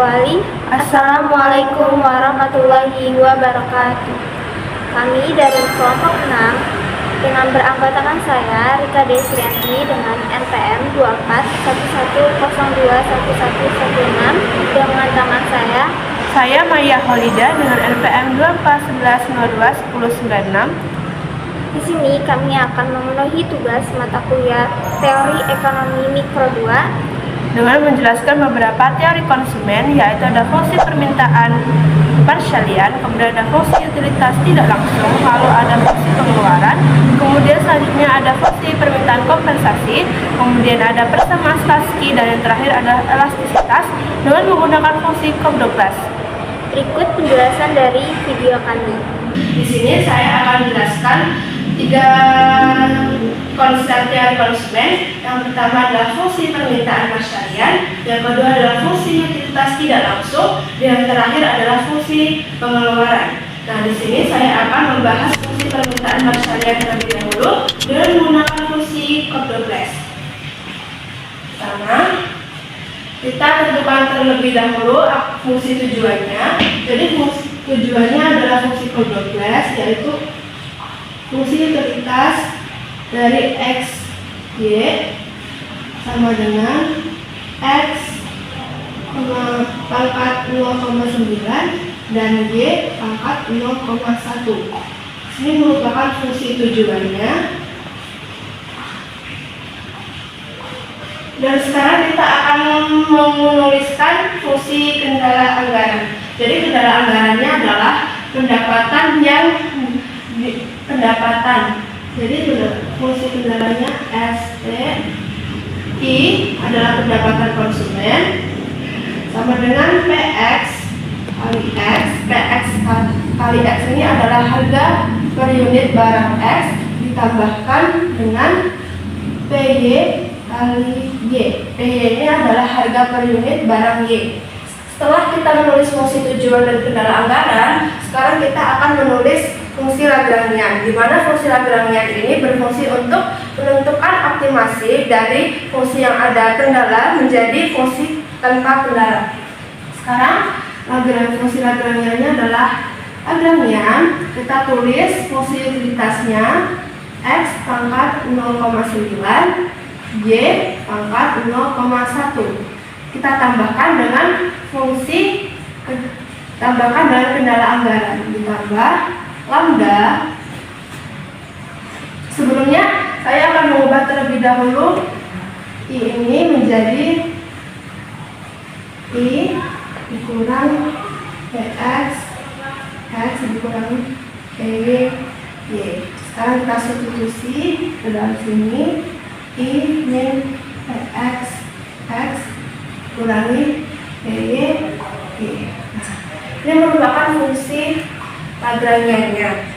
awali. Assalamualaikum warahmatullahi wabarakatuh. Kami dari kelompok 6 dengan beranggotakan saya Rika Desrianti dengan NPM 2411021116 dengan teman saya Maya Holida dengan NPM 2411021096. Di sini kami akan memenuhi tugas mata kuliah Teori Ekonomi Mikro 2 dengan menjelaskan beberapa teori konsumen, yaitu ada fungsi permintaan parsialian, kemudian ada fungsi utilitas tidak langsung, lalu ada fungsi pengeluaran, kemudian selanjutnya ada fungsi permintaan kompensasi, kemudian ada persamaan Statsky, dan yang terakhir ada elastisitas dengan menggunakan fungsi Kopdoklas. Berikut penjelasan dari video kami. Di sini saya akan menjelaskan 3 konsep teori konsumen. Yang pertama adalah fungsi permintaan parsialian, yang kedua adalah fungsi utilitas tidak langsung, dan yang terakhir adalah fungsi pengeluaran. Nah, di sini saya akan membahas fungsi permintaan parsialian terlebih dahulu dengan menggunakan fungsi Kopdoklas. Pertama, kita tentukan terlebih dahulu fungsi tujuannya. Jadi tujuannya adalah fungsi Kopdoklas, yaitu fungsi utilitas dari X, Y sama dengan X pangkat 0,9 dan Y pangkat 0,1. Ini merupakan fungsi tujuannya. Dan sekarang kita akan menuliskan fungsi kendala anggaran. Jadi kendala anggarannya adalah pendapatan. Jadi fungsi kendalanya STI adalah pendapatan konsumen sama dengan PX kali X ini adalah harga per unit barang X ditambahkan dengan PY kali Y. PY ini adalah harga per unit barang Y. Setelah kita menulis fungsi tujuan dan kendala anggaran, sekarang kita akan menulis fungsi Lagrangian, di mana fungsi Lagrangian ini berfungsi untuk menentukan optimasi dari fungsi yang ada kendala menjadi fungsi tanpa kendala. Sekarang fungsi Lagrangiannya adalah Lagrangian. Kita tulis fungsi utilitasnya X pangkat 0,9, Y pangkat 0,1. Kita tambahkan dengan kendala anggaran ditambah lambda. Sebelumnya saya akan mengubah terlebih dahulu I ini menjadi I dikurang PX X dikurang PY Y. Sekarang kita substitusi ke dalam sini I min PX X kurangi PY Y. Ini merupakan fungsi Lagrangiannya.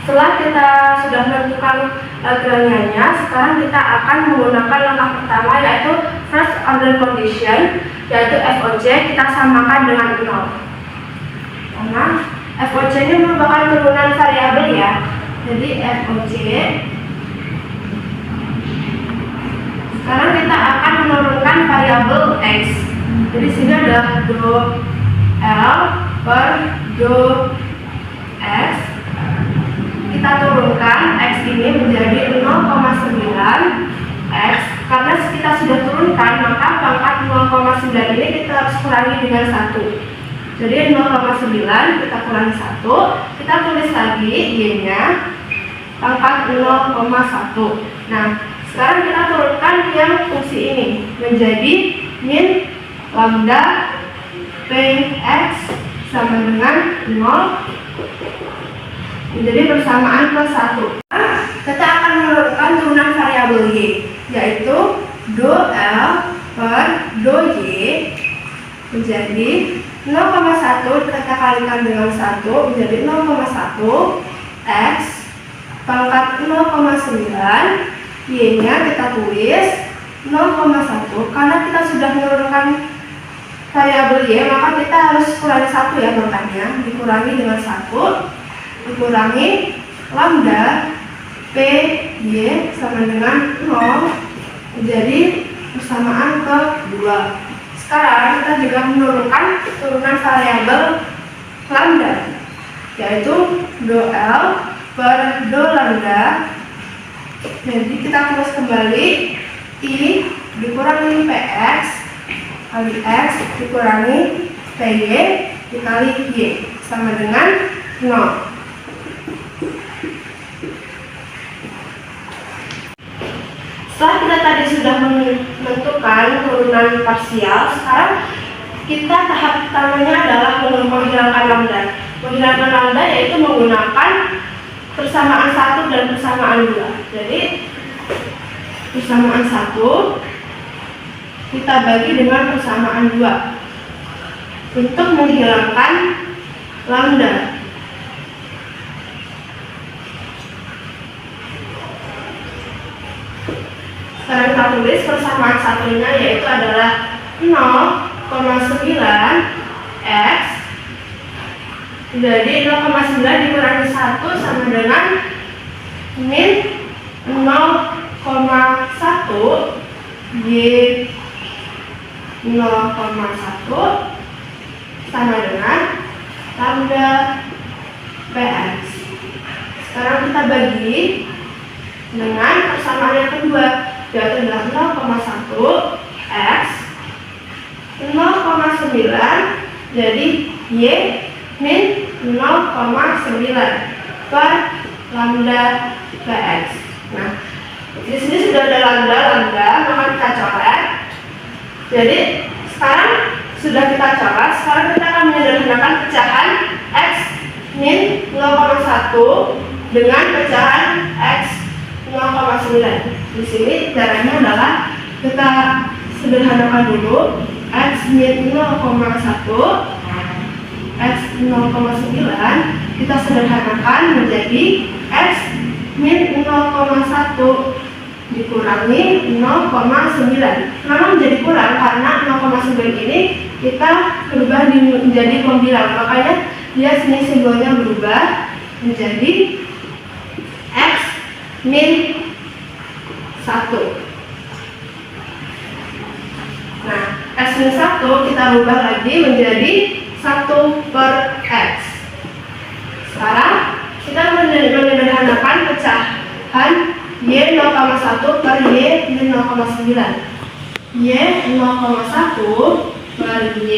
Setelah kita sudah menentukan Lagrangiannya, sekarang kita akan menggunakan langkah pertama, yaitu first order condition, yaitu FOC kita samakan dengan 0. Karena FOC ini merupakan turunan variabel ya. Jadi FOC. Sekarang kita akan menurunkan variabel X. Jadi sini adalah do L per do X. Kita turunkan X ini menjadi 0,9 X. Karena kita sudah turunkan, maka pangkat 0,9 ini kita harus kurangi dengan 1. Jadi 0,9 kita kurangi 1. Kita tulis lagi Y-nya pangkat 0,1. Nah, sekarang kita turunkan yang fungsi ini menjadi min lambda Px sama dengan 0 menjadi bersamaan ke 1. Kita akan menurunkan turunan variabel Y, yaitu do L per do Y menjadi 0,1 kita kalikan dengan 1 menjadi 0,1 X pangkat 0,9. Y-nya kita tulis 0,1. Karena kita sudah menurunkan variabel Y, maka kita harus kurangi 1 ya makanya. Dikurangi dengan 1, dikurangi lambda P Y sama dengan 0 menjadi persamaan ke 2. sekarang kita juga menurunkan turunan variabel lambda, yaitu do L per do lambda. Jadi kita tulis kembali I dikurangi PX kali X dikurangi PY dikali Y sama dengan 0. Setelah kita tadi sudah menentukan turunan parsial, sekarang kita tahap pertamanya adalah menghilangkan lambda. Menghilangkan lambda yaitu menggunakan persamaan 1 dan persamaan 2. Jadi persamaan 1 kita bagi dengan persamaan 2 untuk menghilangkan lambda. Sekarang kita tulis persamaan satunya, yaitu adalah 0,9 X. Jadi 0,9 dikurangi 1 sama dengan min 0,1 Y 0,1 sama dengan lambda PX. Sekarang kita bagi dengan persamaan yang kedua, yaitu adalah 0,1 X 0,9 jadi Y min 0,9 per lambda PX. Nah, di sini sudah ada lambda, maka kita coret. Jadi sekarang sudah kita coret. Sekarang kita akan menyederhanakan pecahan X min 0,1 dengan pecahan X 0,9. Di sini caranya adalah kita sederhanakan dulu X min 0,1 X 0,9 kita sederhanakan menjadi X min 0,1 dikurangi 0,9. Kenapa menjadi kurang? Karena 0,9 ini kita berubah menjadi pembilang, makanya dia sini simbolnya berubah menjadi X min 1. Nah, X min 1 kita rubah lagi menjadi 1 per X. Sekarang kita menyederhanakan pecahan Y 0,1 per Y min 0,9. Y 0,1 per Y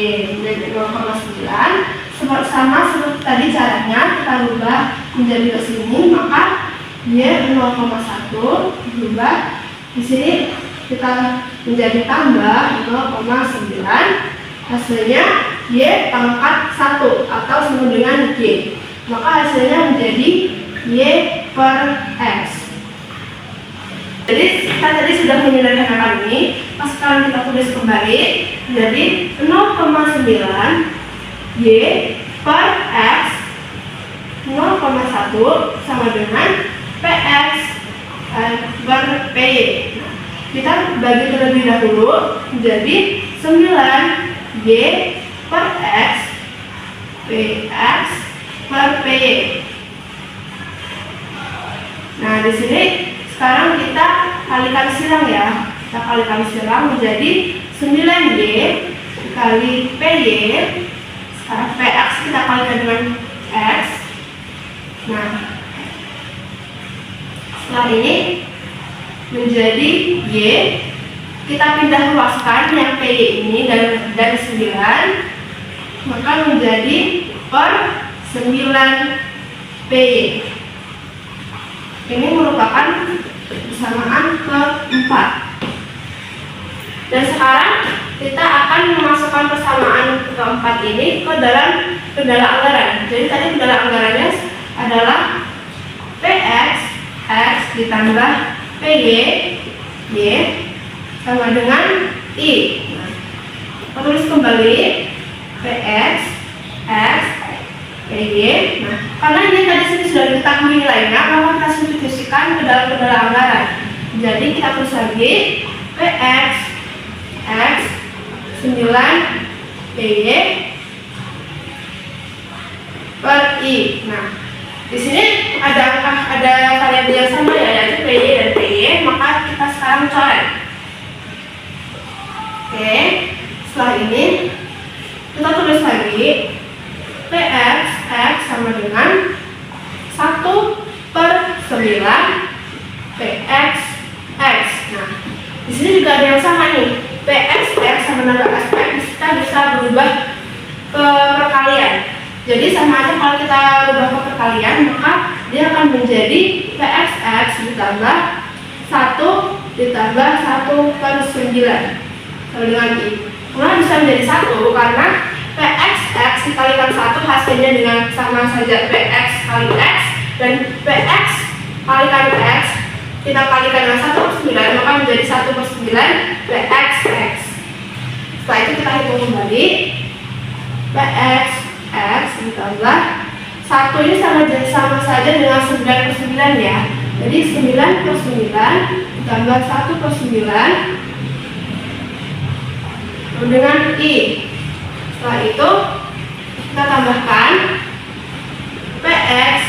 min 0,9 sama seperti tadi caranya kita rubah menjadi ke sini, maka Y 0,1 berubah di sini kita menjadi tambah 0,9, hasilnya Y pangkat 1 atau sama dengan Y, maka hasilnya menjadi Y per X. Jadi kita tadi sudah menyederhanakan ini, pas sekarang kita tulis kembali jadi 0,9 Y per X 0,1 sama dengan PX per PY. Kita bagi terlebih dahulu jadi 9 Y per X PX per PY. Nah, di sini sekarang kita kalikan silang ya. Kita kalikan silang menjadi 9Y dikali PY. Sekarang PX kita kalikan dengan X. Nah, setelah ini menjadi Y, kita pindah luaskan yang PY ini dari 9, maka menjadi per 9 PY. Ini merupakan persamaan keempat. Dan sekarang kita akan memasukkan persamaan keempat ini ke dalam kendala anggaran. Jadi tadi kendala anggarannya adalah PX X ditambah PY Y sama dengan I. Nah, tulis kembali PX X PY. Nah, karena ini tadi sudah diketahui nilainya, maka kita substitusikan ke dalam kendala anggaran. Jadi kita tulis lagi PX X 9 PY per I. Nah, di sini ada variabel yang sama ya, yaitu PY dan PY, maka kita sekarang coret. Oke, Setelah ini kita tulis lagi Px X sama dengan 1/9 Px X. Nah, di sini juga ada yang sama nih. Px X sama dengan Fx kita bisa berubah ke perkalian. Jadi sama aja kalau kita ubah ke perkalian, maka dia akan menjadi Px X ditambah 1 ditambah 1/9 sama dengan I. Kemudian bisa menjadi 1 karena Px X dikalikan 1 hasilnya dengan sama saja Px kali X, dan Px kalikan X kita kalikan dengan 1/9 maka menjadi 1/9 Px X. Setelah itu kita hitung kembali Px X ditambah 1 ini sama saja dengan 9/9 ya. Jadi 9/9 ditambah 1/9 dengan I. Setelah itu kita tambahkan Px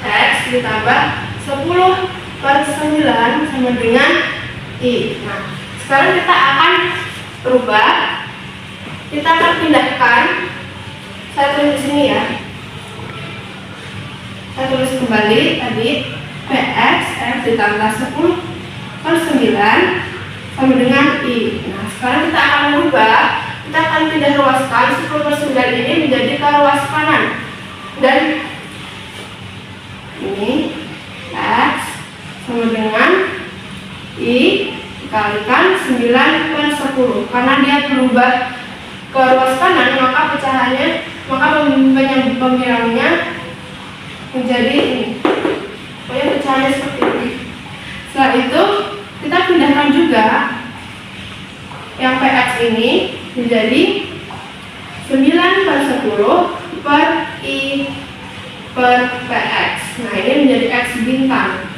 X ditambah 10/9 sama dengan I. Nah, sekarang kita akan rubah. Kita akan pindahkan. Saya tulis di sini ya. Saya tulis kembali tadi Px X ditambah 10/9 sama dengan I. Nah, sekarang kita akan merubah. Kita akan pindah ruaskan 10/9 ini menjadi ke ruas kanan. Dan ini X sama dengan I dikalikan 9/10. Karena dia berubah ke ruas kanan, maka pecahannya, maka pembilangnya menjadi ini. Pokoknya pecahannya seperti ini. Setelah itu kita pindahkan juga yang Px ini menjadi 9/10 per I per Px. Nah, ini menjadi X bintang.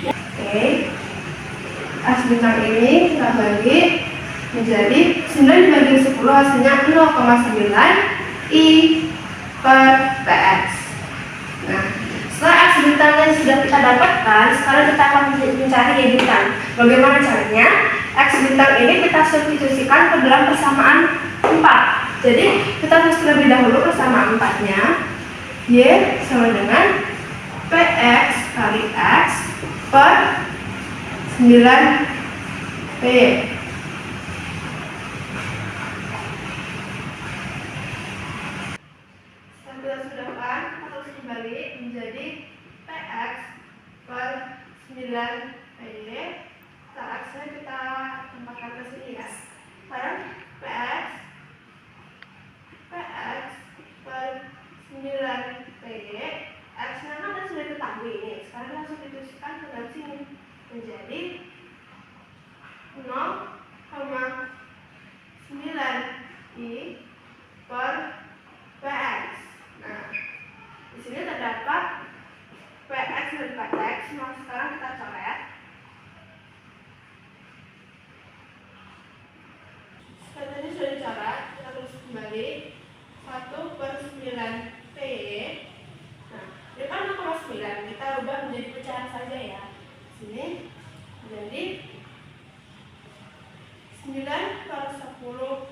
Oke, X bintang ini kita bagi menjadi 9 dibagi 10 hasilnya 0,9 I per Px. Nah, setelah X bintangnya sudah kita dapatkan, sekarang kita akan mencari Y bintang. Bagaimana caranya? X bintang ini kita substitusikan ke dalam persamaan 4. Jadi kita tulis terlebih dahulu persamaan 4-nya. Y sama dengan Px kali X per 9P. Setelah kita sudahkan, kita tulis kembali menjadi Px per 9P. X-nya kita tempatkan ke sini ya. Sekarang Px per 9P, X-nya kan sudah diketahui ini. Sekarang kita substitusikan ke dalam sini menjadi 0,9 I per Px. Nah, di sini terdapat Px dan Px. Nah, sekarang kita coret. Tadi sudah dicoret, kita tulis kembali 1/9P. Nah, ini kan 0,9, kita ubah menjadi pecahan saja ya. Sini jadi 9/10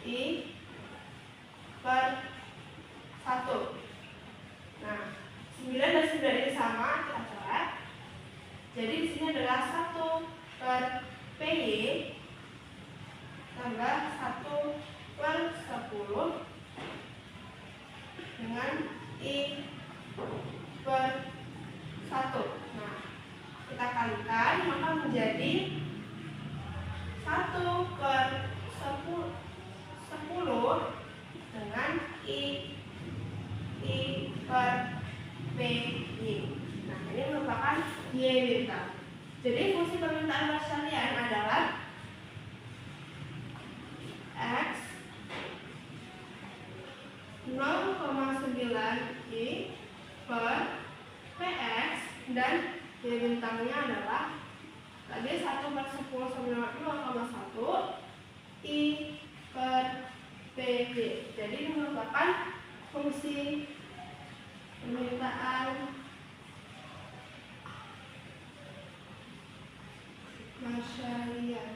I per 1. Nah, 9 dan 9 ini sama, kita coret. Jadi di sini adalah 1/PY tambah 1/10 dengan I per 1. Nah, kita kalikan maka menjadi 1/10 dengan I per PY. Nah, ini merupakan Y bintang. Jadi fungsi permintaan persamaan adalah X 0,9 I per Px dan Y bintangnya adalah tadi 1/10 sama dengan 0,1 I per PY. Jadi ini merupakan fungsi permintaan masyariah.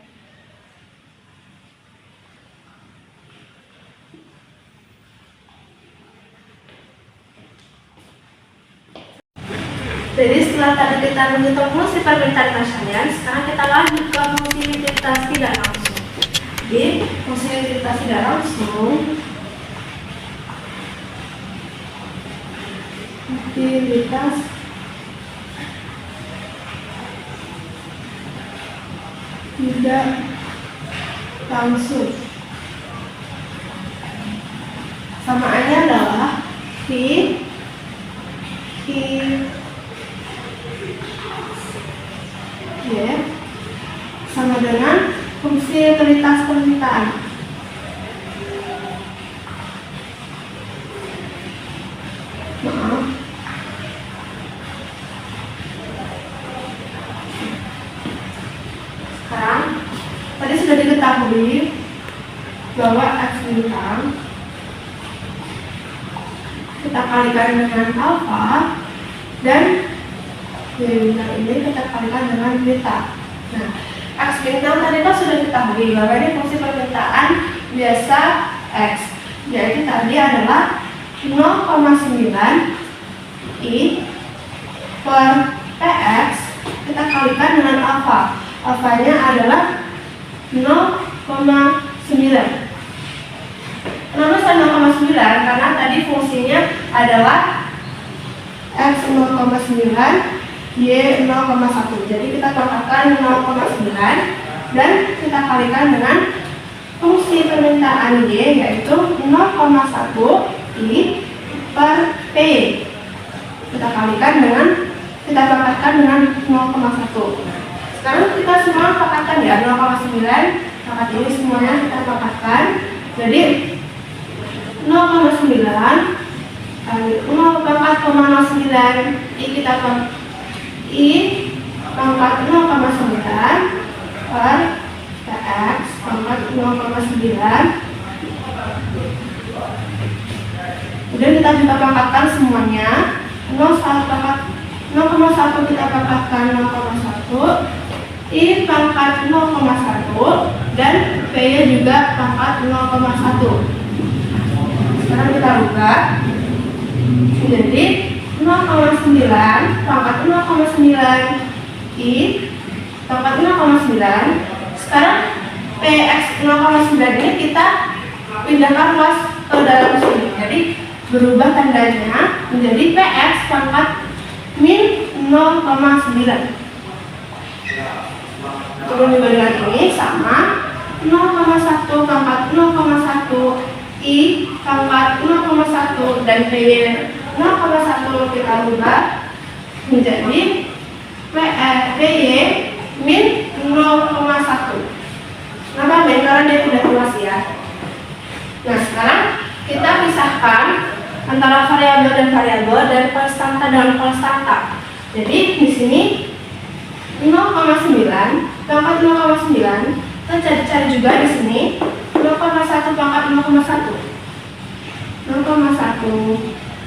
Jadi setelah tadi kita menghitung fungsi permintaan kasihan, sekarang kita lanjut ke fungsi utilitas tidak langsung. Jadi fungsi utilitas tidak langsung, utilitas tidak langsung samaannya adalah sama dengan fungsi utilitas permintaan. Maaf. Sekarang tadi sudah diketahui bahwa X bintang kita kalikan dengan alfa dan Y bintang ini kita kalikan dengan beta. Nah, X bintang tadi kan sudah diketahui bahwa ini fungsi permintaan biasa X, yaitu tadi adalah 0,9 I per PX kita kalikan dengan alfa. Alfanya adalah 0,9. Kenapa saya 0,9? Karena tadi fungsinya adalah X 0,9 Y 0,1. Jadi kita pangkatkan 0,9 dan kita kalikan dengan fungsi permintaan Y, yaitu 0,1 I per P. Kita kalikan dengan, kita pangkatkan dengan 0,1. Sekarang kita semua pangkatkan ya, 0,9 pangkat ini semuanya kita pangkatkan. Jadi 0,9 kali 0,09 I kita I pangkat 0,9 per PX pangkat 0,9. Kemudian kita juga pangkatkan semuanya. 0,1 kita pangkatkan 0,1 I pangkat 0,1 dan P juga pangkat 0,1. Sekarang kita buka. Jadi 0,9 pangkat 0,9 I pangkat 0,9. Sekarang PX 0,9 ini kita pindahkan luas ke dalam sini. Jadi berubah tandanya menjadi PX pangkat min 0,9. Turun juga dengan ini sama 0,1 pangkat 0,1 I pangkat 0,1 dan PY 0,1 kita ubah menjadi PY min 0,1. Kenapa min? Karena dia tidak luas ya. Nah, sekarang kita pisahkan antara variabel dan konstanta dengan konstanta. Jadi di sini 0,9 pangkat 0,9 kita cari juga di sini 0,1 pangkat 0,1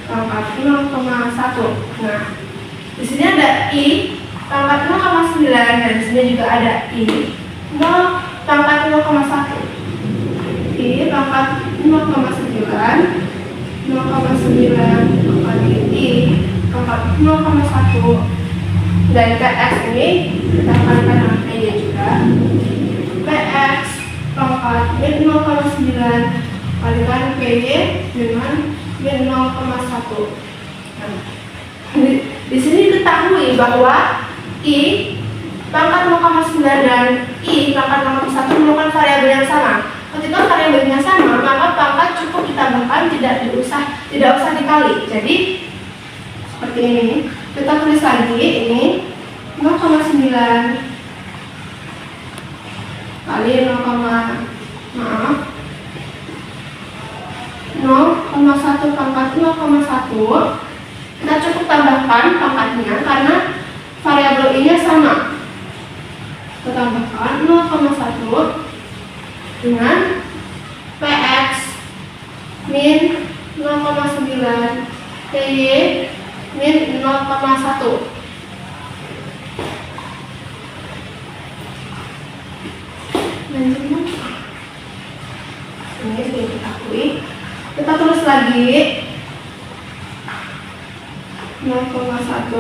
pangkat 0,1. Nah, di sini ada I pangkat 0,9 dan di sini juga ada I 0 pangkat 0,1. I pangkat 0,9 pangkat I pangkat 0,1 dan PX ini kita kalikan dengan PY juga. PX pangkat min 0,9 kalikan PY dengan min 0,1. Nah, di sini ketahui bahwa I pangkat 0,9 dan I pangkat 0,1 merupakan variabel yang sama. Ketika variabelnya sama, maka pangkat cukup ditambahkan, tidak usah dikali. Jadi seperti ini. Kita tulis lagi ini 0,9 kali 0,1 pangkat 0,1. Kita cukup tambahkan pangkatnya karena variabel ini sama. Kita tambahkan 0,1 dengan PX min 0,9 PY min 0,1. Ini sudah diketahui. Kita tulis lagi 0,1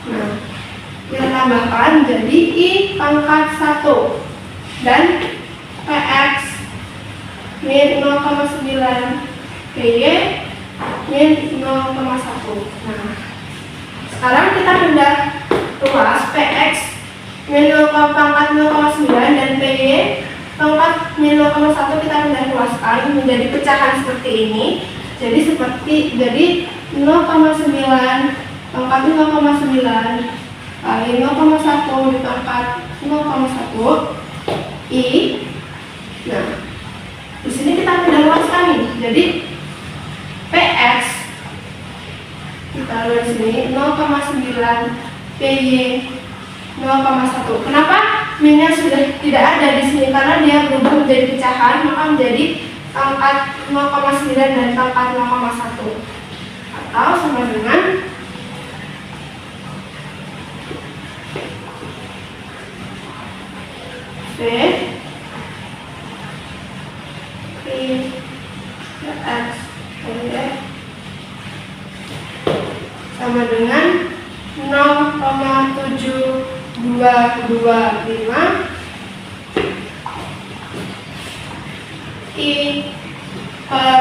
Nah, kita tambahkan jadi I pangkat 1 dan PX min 0,9 PY min 0,1. Nah, sekarang kita pindah ruas PX min 0, pangkat 0,9 dan PY pangkat min 0,1 kita pindah ruaskan menjadi pecahan seperti ini. Jadi 0,9 pangkat 0,9 kali 0,1 dipangkat 0,1 I. Nah, di sini kita pindah ruaskan nih. Jadi PX kita lihat sini 0,9 PY 0,1. Kenapa minnya sudah tidak ada di sini? Karena dia berubah menjadi pecahan, maka menjadi pangkat 0,9 dan pangkat 0,1 atau sama dengan V I X sama dengan 0,7225 I per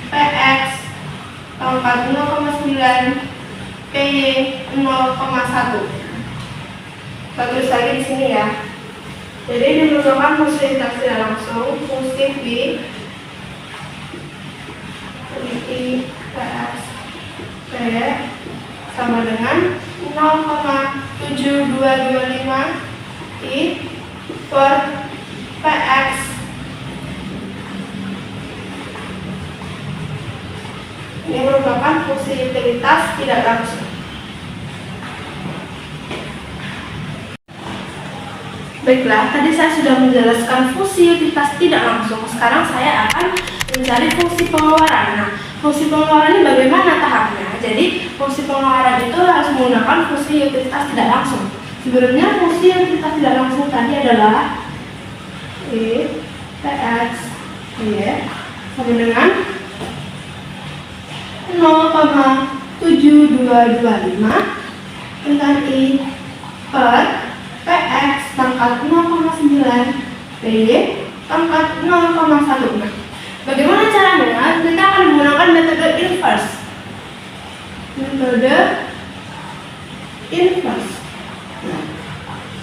PX pangkat 0,9 PY 0,1. Kita tulis lagi di sini ya. Jadi ini merupakan fungsi interaksi tidak langsung, fungsi V I PX P sama dengan 0,7225 I per PX ini merupakan fungsi utilitas tidak langsung. Baiklah, tadi saya sudah menjelaskan fungsi utilitas tidak langsung. Sekarang saya akan mencari fungsi pengeluaran. Nah, fungsi pengeluaran ini bagaimana tahapnya? Jadi, fungsi pengeluaran itu harus menggunakan fungsi utilitas tidak langsung. Sebenarnya fungsi utilitas tidak langsung tadi adalah I PX Y sama dengan 0,7225 dengan I per PX pangkat 0,9 PY pangkat 0,1. Nah, bagaimana caranya? Kita akan menggunakan metode inverse. Metode inverse. Nah,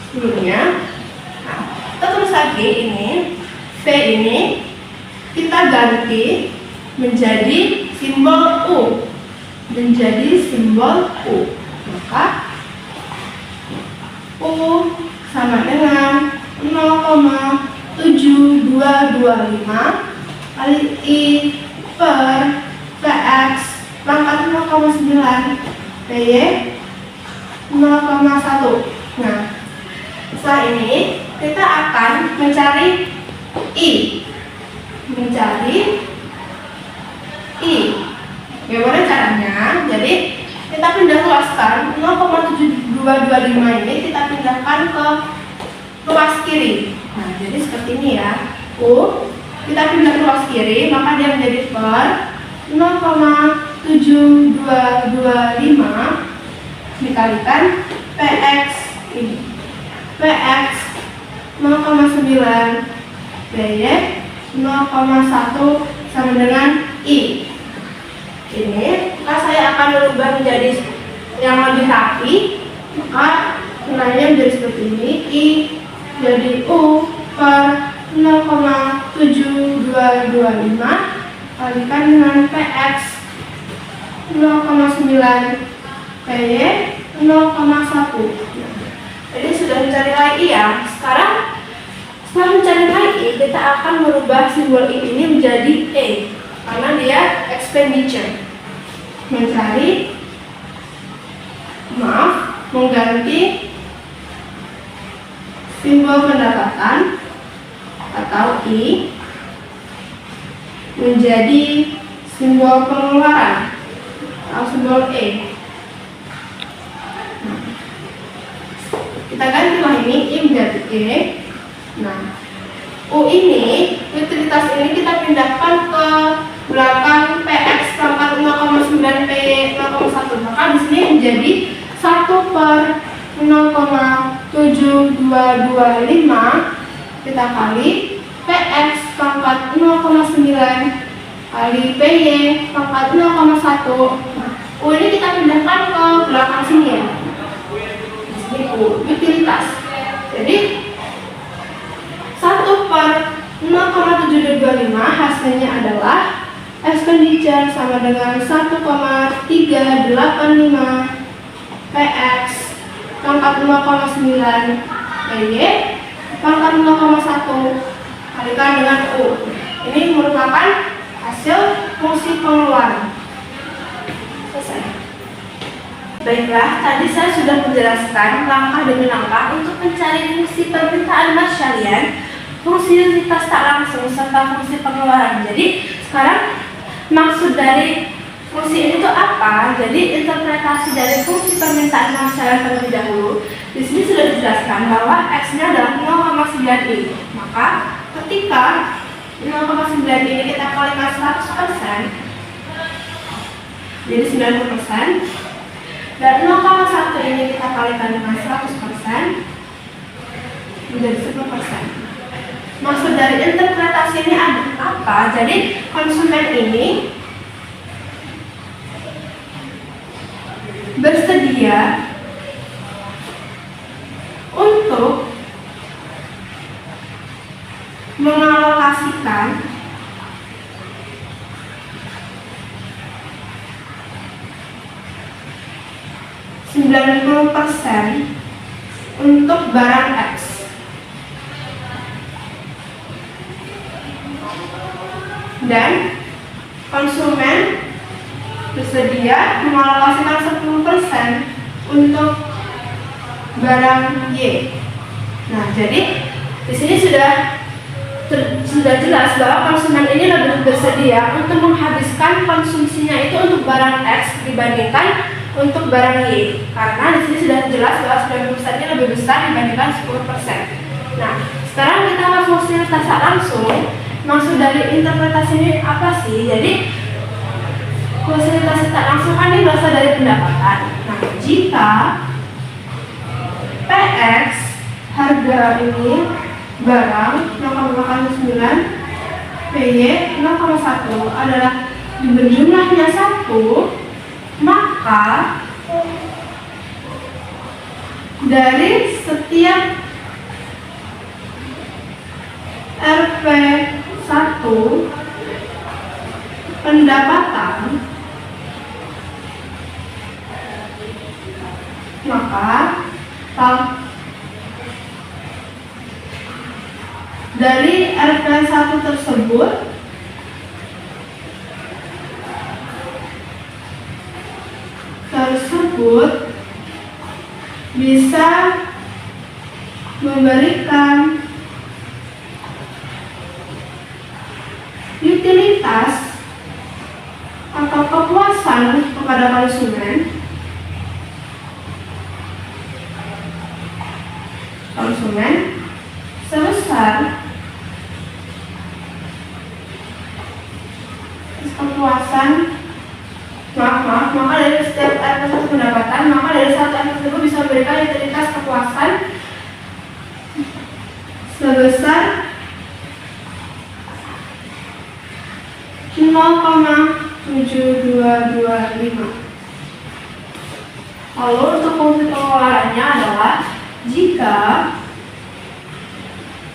sebelumnya, kita tulis lagi ini V ini kita ganti menjadi simbol U, maka U sama dengan 0,7225 kali I per PX pangkat 0,9 PY 0,1. Nah, setelah ini kita akan mencari I. Bagaimana caranya? Jadi kita pindah ruaskan 0,7225 ini kita pindahkan ke ruas kiri. Nah, jadi seperti ini ya. U kita pindah ruas kiri, maka dia menjadi per 0,7225 dikalikan PX ini. PX 0,9 PY 0,1 sama dengan I. Ini maka saya akan merubah menjadi yang lebih rapi, maka nilainya menjadi seperti ini. I jadi U per 0,7225 kalikan dengan PX 0,9 PY 0,1. Jadi sudah mencari I ya. Sekarang setelah mencari I, kita akan merubah simbol I ini menjadi E karena dia expenditure. Mengganti simbol pendapatan atau I menjadi simbol pengeluaran atau simbol E. Kita gantilah ini I menjadi E. Nah, U ini, utilitas ini kita pindahkan ke belakang PX pangkat 0,9 PY 0,1. Maka di sini menjadi 1 0,7225 kita kali PX pangkat 0,9 kali PY pangkat 0,1. U ini kita pindahkan ke belakang sini ya. Di sini U, utilitas. Jadi 1/0,725 hasilnya adalah expenditure sama dengan 1,385 PX pangkat 0,9 PY pangkat 0,1 kalikan dengan U. Ini merupakan hasil fungsi pengeluaran. Selesai. Baiklah, tadi saya sudah menjelaskan langkah demi langkah untuk mencari fungsi permintaan mas kalian, fungsi utilitas tak langsung, serta fungsi pengeluaran. Jadi sekarang maksud dari fungsi ini itu apa? Jadi interpretasi dari fungsi permintaan masyarakat terlebih dahulu. Di sini sudah dijelaskan bahwa x-nya adalah 0,9i. Maka ketika 0,9 ini kita kalikan 100%, jadi 90%, dan 0,1 ini kita kalikan dengan 100%, menjadi 10%. Maksud dari interpretasi ini apa? Jadi konsumen ini bersedia untuk mengalokasikan %90 untuk barang X. Dan konsumen bersedia mengalokasikan 10% untuk barang Y. Nah, jadi di sini sudah jelas bahwa konsumen ini lebih bersedia untuk menghabiskan konsumsinya itu untuk barang X dibandingkan untuk barang Y. Karena di sini sudah jelas bahwa 90% ini lebih besar dibandingkan 10%. Nah, sekarang kita ke fungsi utilitas tak langsung. Maksud dari interpretasi ini apa sih? Jadi fungsi utilitas tak langsung kan ini berasal dari pendapatan. Nah, jika PX harga ini barang 0,9 PY 0,1 adalah jumlahnya 1, maka dari setiap RP1 pendapatan, maka dari RP1 tersebut bisa memberikan utilitas atau kepuasan kepada konsumen sebesar kepuasan maka dari setiap satu pendapatan, maka dari satu tersebut bisa memberikan utilitas kepuasan sebesar 0,7225. Lalu untuk fungsi pengeluarannya adalah jika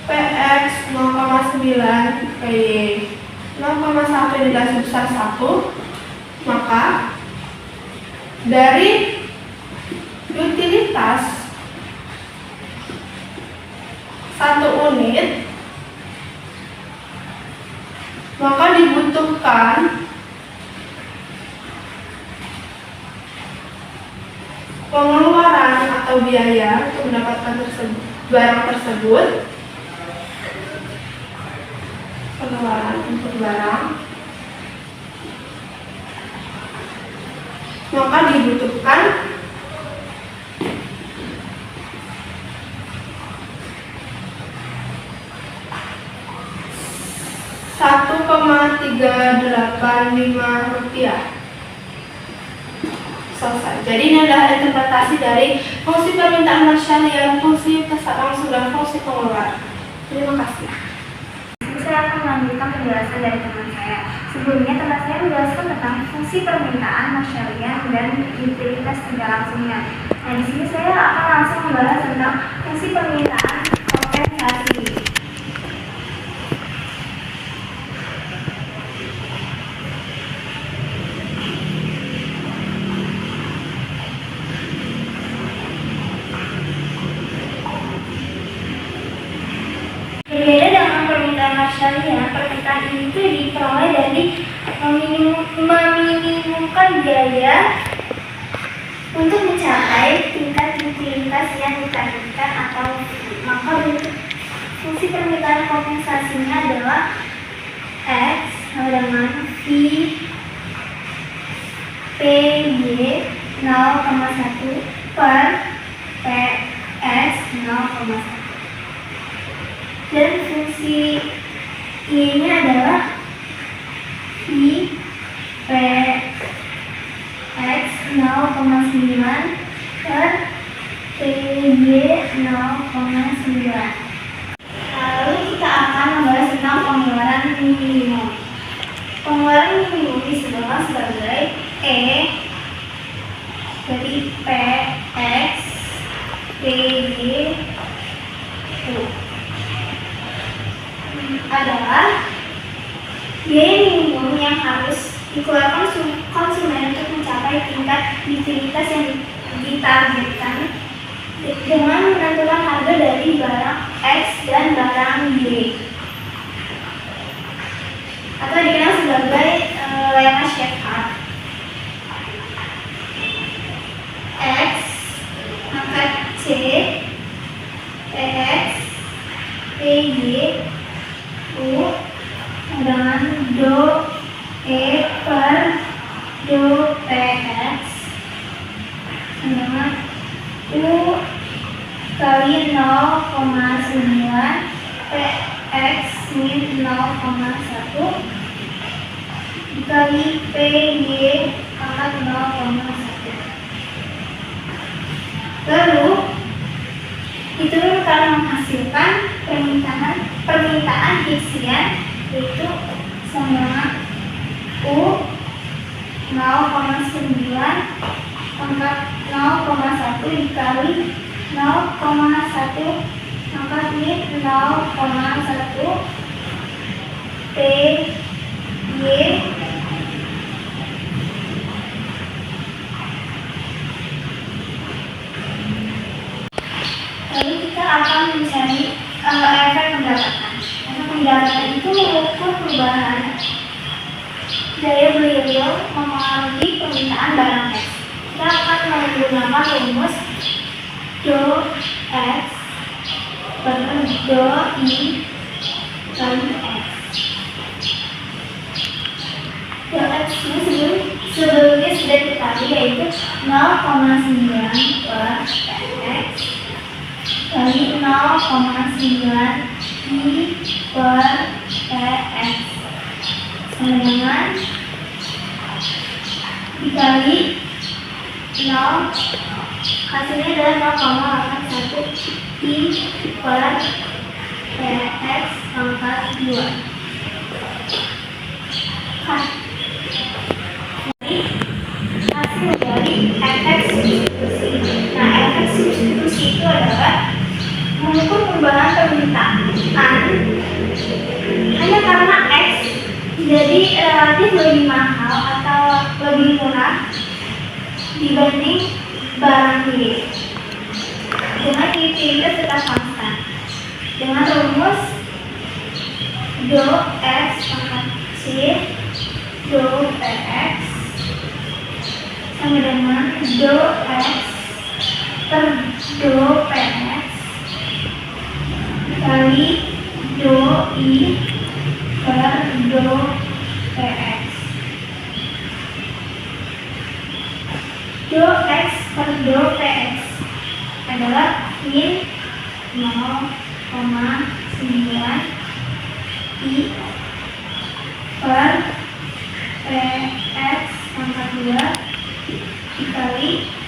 PX 0,9 PY 0,1 dikasih besar 1, maka dari utilitas 1 unit maka dibutuhkan pengeluaran atau biaya untuk mendapatkan barang tersebut. Pengeluaran untuk barang maka dibutuhkan Rp1,385 selesai. Jadi ini adalah interpretasi dari fungsi permintaan Marshallian, fungsi pesan langsung, dan fungsi pengeluaran. Terima kasih. Saya akan melanjutkan penjelasan dari teman saya. Sebelumnya teman saya menjelaskan tentang fungsi permintaan Marshallian dan utilitas tidak langsungnya. Nah, di sini saya akan langsung membahas tentang fungsi permintaan kompensasi. Berbeda dengan permintaan Marshallian, permintaan itu diperoleh dari meminimumkan biaya untuk mencapai tingkat utilitas yang ditargetkan atau maka bentuk fungsi permintaan kompensasinya adalah X sama dengan V PY 0,1 per PX 0,1. Dan fungsi Y-nya adalah I PX 0,9 per PY 0,9. Lalu kita akan membahas tentang pengeluaran minimum. Pengeluaran minimum disebut sebagai E dari PX PY U adalah biaya minimum yang harus dikeluarkan konsumen untuk mencapai tingkat utilitas yang ditargetkan dengan menentukan harga dari barang X dan barang Y atau dikenal sebagai layanan Shepard. X pangkat C PX PY U dengan do E per do PX dengan U kali 0,9 PX min 0,1 dikali PY pangkat 0,1. Lalu itu akan menghasilkan permintaan isian yaitu sama U 0,9 pangkat 0,1 dikali 0,1 pangkat min 0,1 PY lalu kita akan mencari efek pendapatan. Efek pendapatan itu mengukur perubahan daya beli real mempengaruhi permintaan barang X. Kita akan menggunakan rumus do X per do I kali X. Do X ini sebelumnya sudah diketahui yaitu 0,9 per PX kali 0,9 I per PX sama dengan dikali 0 hasilnya adalah 0,81 I per PX pangkat 2. Hasil dari efek substitusi. Nah, efek substitusi itu adalah mengukur perubahan permintaan hanya karena X jadi relatif lebih mahal atau lebih murah dibanding barang Y dengan utilitas tetap konstan dengan rumus do X pangkat C do PX sama dengan do X per do PX kali do I per do PX. Do X per do PX adalah min 0,9 I per PX pangkat 2 dikali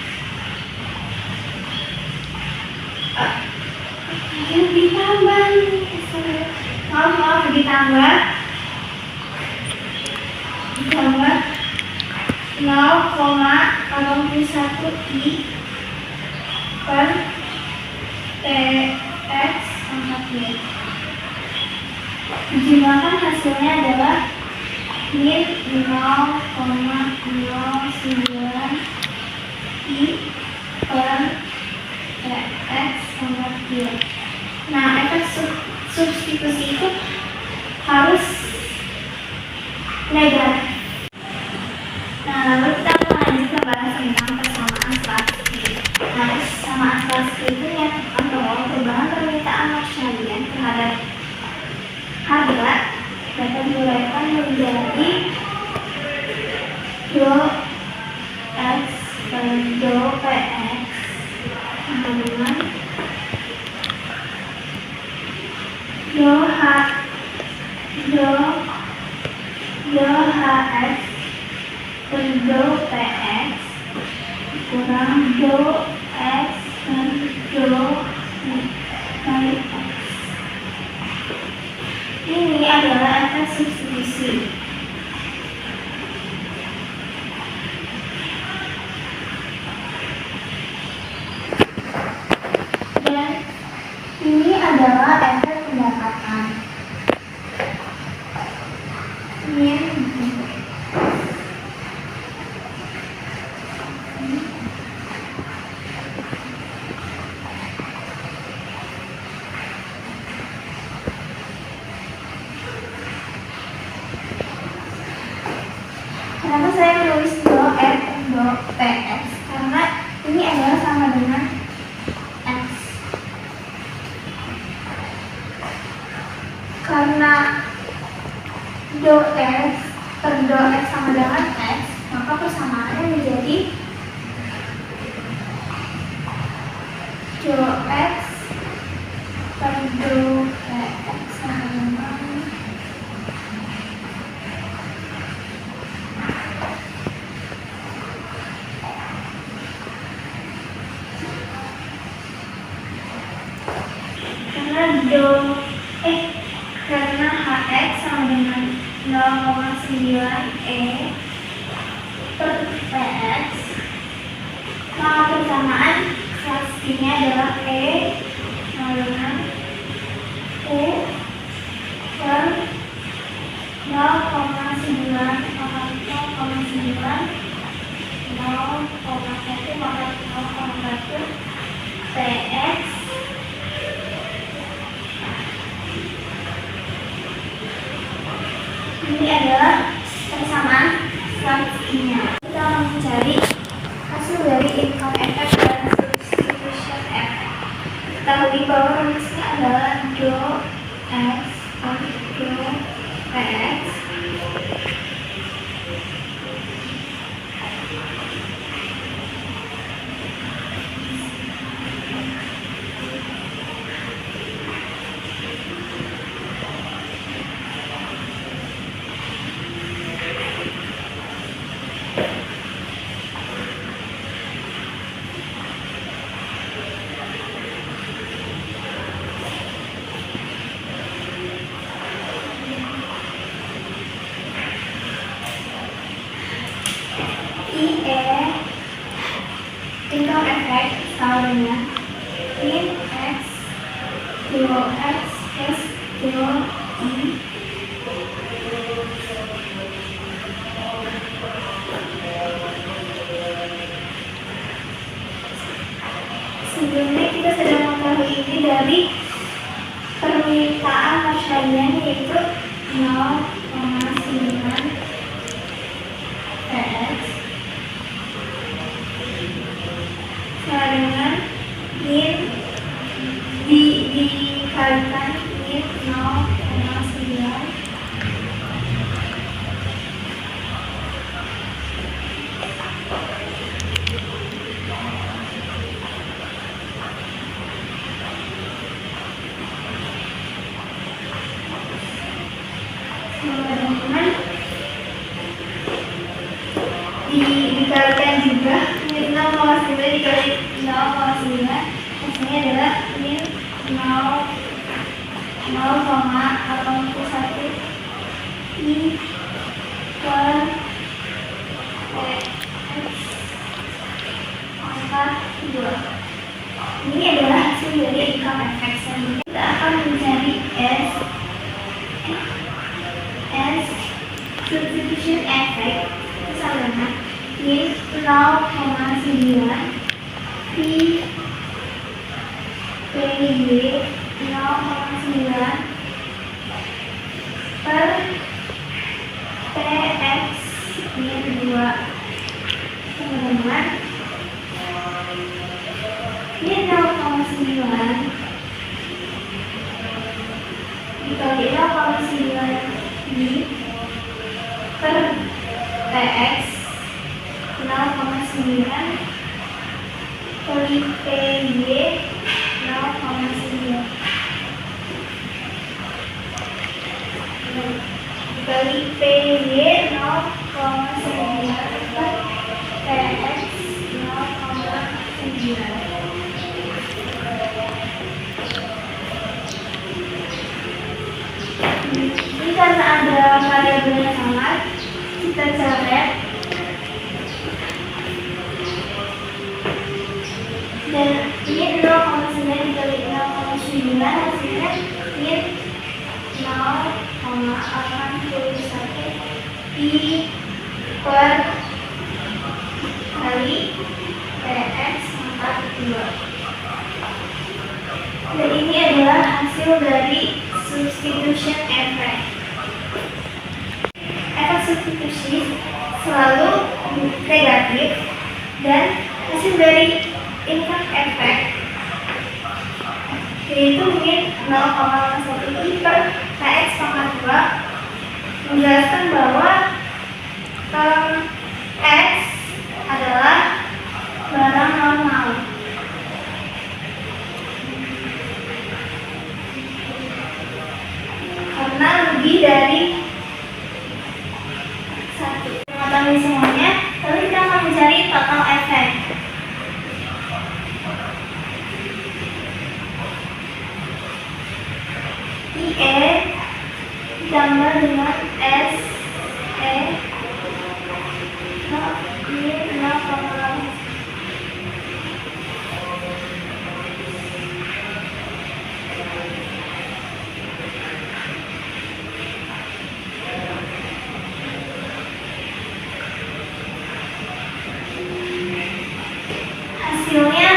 ditambah 0,81 I per TX pangkat Y. Dijumlahkan hasilnya adalah min 0,09 I per TX pangkat Y. Nah, efek substitusi itu harus negatif. Nah, lalu kita melanjutkan bahas tentang persamaan klasik. Nah, persamaan klasik itu menyatakan bahwa perubahan permintaan masyarakat terhadap harga dapat diuraikan menjadi dou X per dou PX sama dengan dou HX per dou PX kurang dou X per dou kali X. Ini adalah efek substitusi. Dan ini adalah efek pendapatan. Kenapa saya menulis dou F dou PX? Karena ini adalah sama dengan X. Karena dou X per dou X sama dengan X, maka persamaannya menjadi dou X per dou PX sama dengan karena HX sama dengan 0,9 E per PX, maka persamaan pastinya adalah E sama dengan U per 0,9 PX ini adalah persamaan selanjutnya. Kita akan mencari hasil dari income effect dan substitution effect. Ketahui bahwa rumusnya adalah dou X per dou PX income effect sama dengan min X dou X plus dou I sebelumnya kita sudah mengetahui ini dari permintaan masyarakat yaitu 0,9 PX sama dengan min dikalikan min 0,9 sama dengan dikalikan juga min 0,9 dikali 0,9 hasilnya adalah min 0,81 I per PX pangkat 2. Ini adalah hasil dari income effect. Selanjutnya kita akan mencari S substitution effect. Misalnya min 0,9 PY 0,9 per PX min 2 teman-teman. Min 0,9 dikali 0,9 ini per PX 0,9 kali PY 0,9 dikali PY 0,9 per PX 0,9. Ini karena ada variabel yang sama, kita coret dan ini 0,9 dikali 0,9 hasilnya ini 0,81 I per kali PX pangkat 2. Dan ini adalah hasil dari substitution effect. Efek substitusi selalu negatif dan hasil dari income effect yaitu min 0,1 I per PX pangkat 2 menjelaskan bahwa X adalah barang normal. Karena lebih dari 1. Mengetahui semuanya, lalu kita akan mencari total effect. IE ditambah dengan SE min 0,8. Hasilnya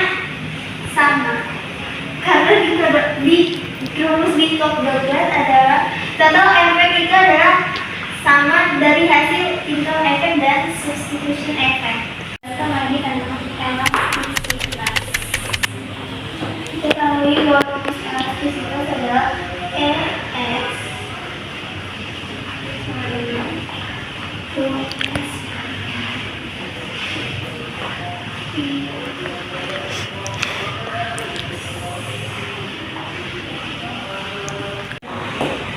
sama karena di rumus di top bagian adalah total effect itu adalah sama dari hasil income effect dan substitution effect. Kita lagi tentang elastisitas. Kita ketahui bahwa rumus elastisitas adalah EX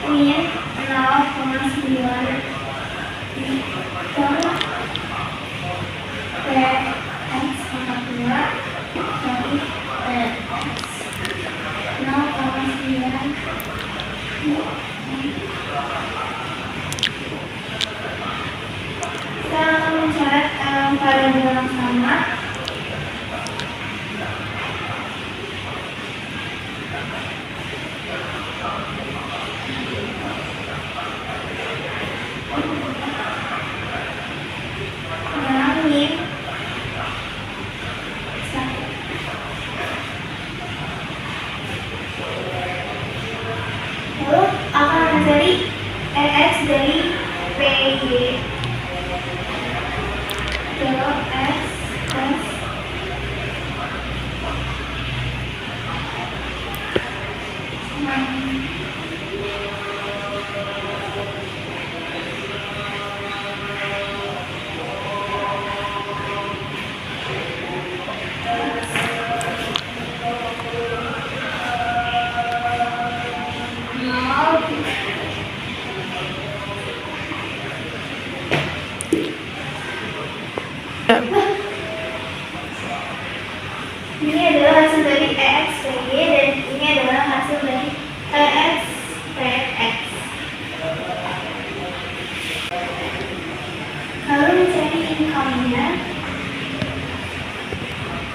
min 0,9 per PX pangkat 2 kali PX 0,9. Kita akan mencoret variabel yang sama. Lalu akan mencari EX dari PY. X Ini adalah hasil dari EXPY dan ini adalah hasil dari EXPX. Lalu mencari income-nya.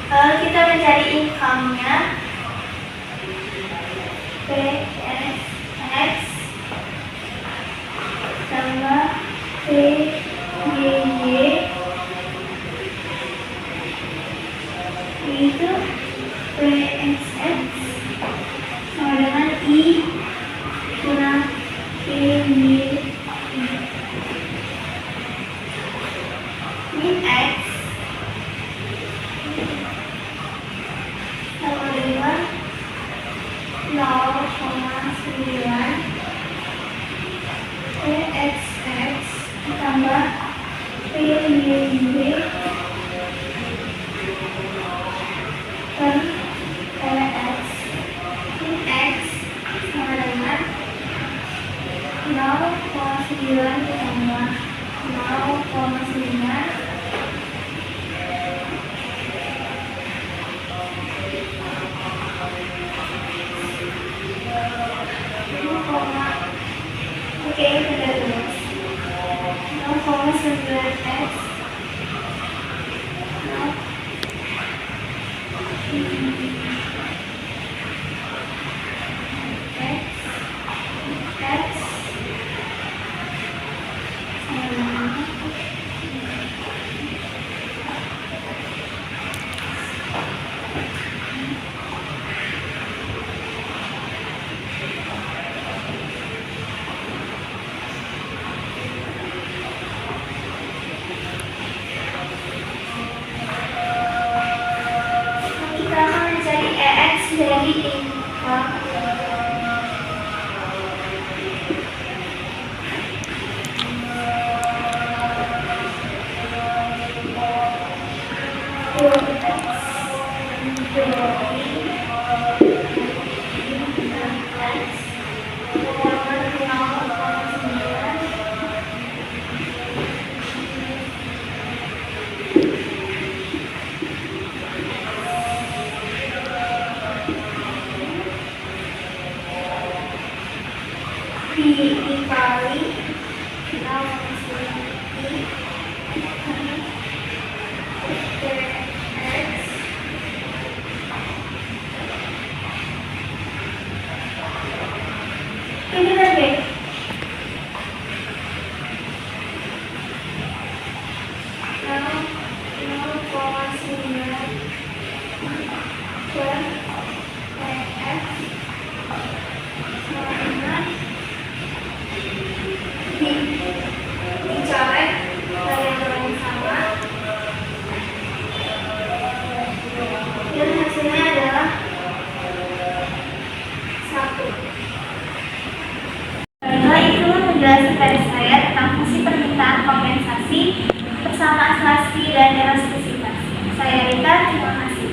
Lalu kita mencari income-nya. PSX tambah PYY itu PSX sama dengan I kurang PYY. Min X sama dengan 0,9 PXX ditambah PYY per PX. Min X sama dengan 0,9 ditambah 0,9 Oke, kita tulis 0,9x kita akan mencari EX dari income. Dikali ini lagi 0,9 dicoret variabel yang sama dan hasilnya adalah 1. Baiklah, itu penjelasan dari saya tentang fungsi permintaan kompensasi, persamaan selasi, dan elastisitas. Saya Rita, terima kasih.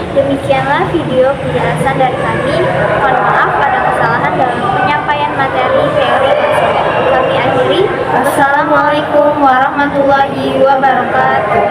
Demikianlah video penjelasan dari kami. Mohon maaf ada kesalahan dalam penyampaian materi teori konsumen. Kami akhiri. Wassalamualaikum warahmatullahi wabarakatuh.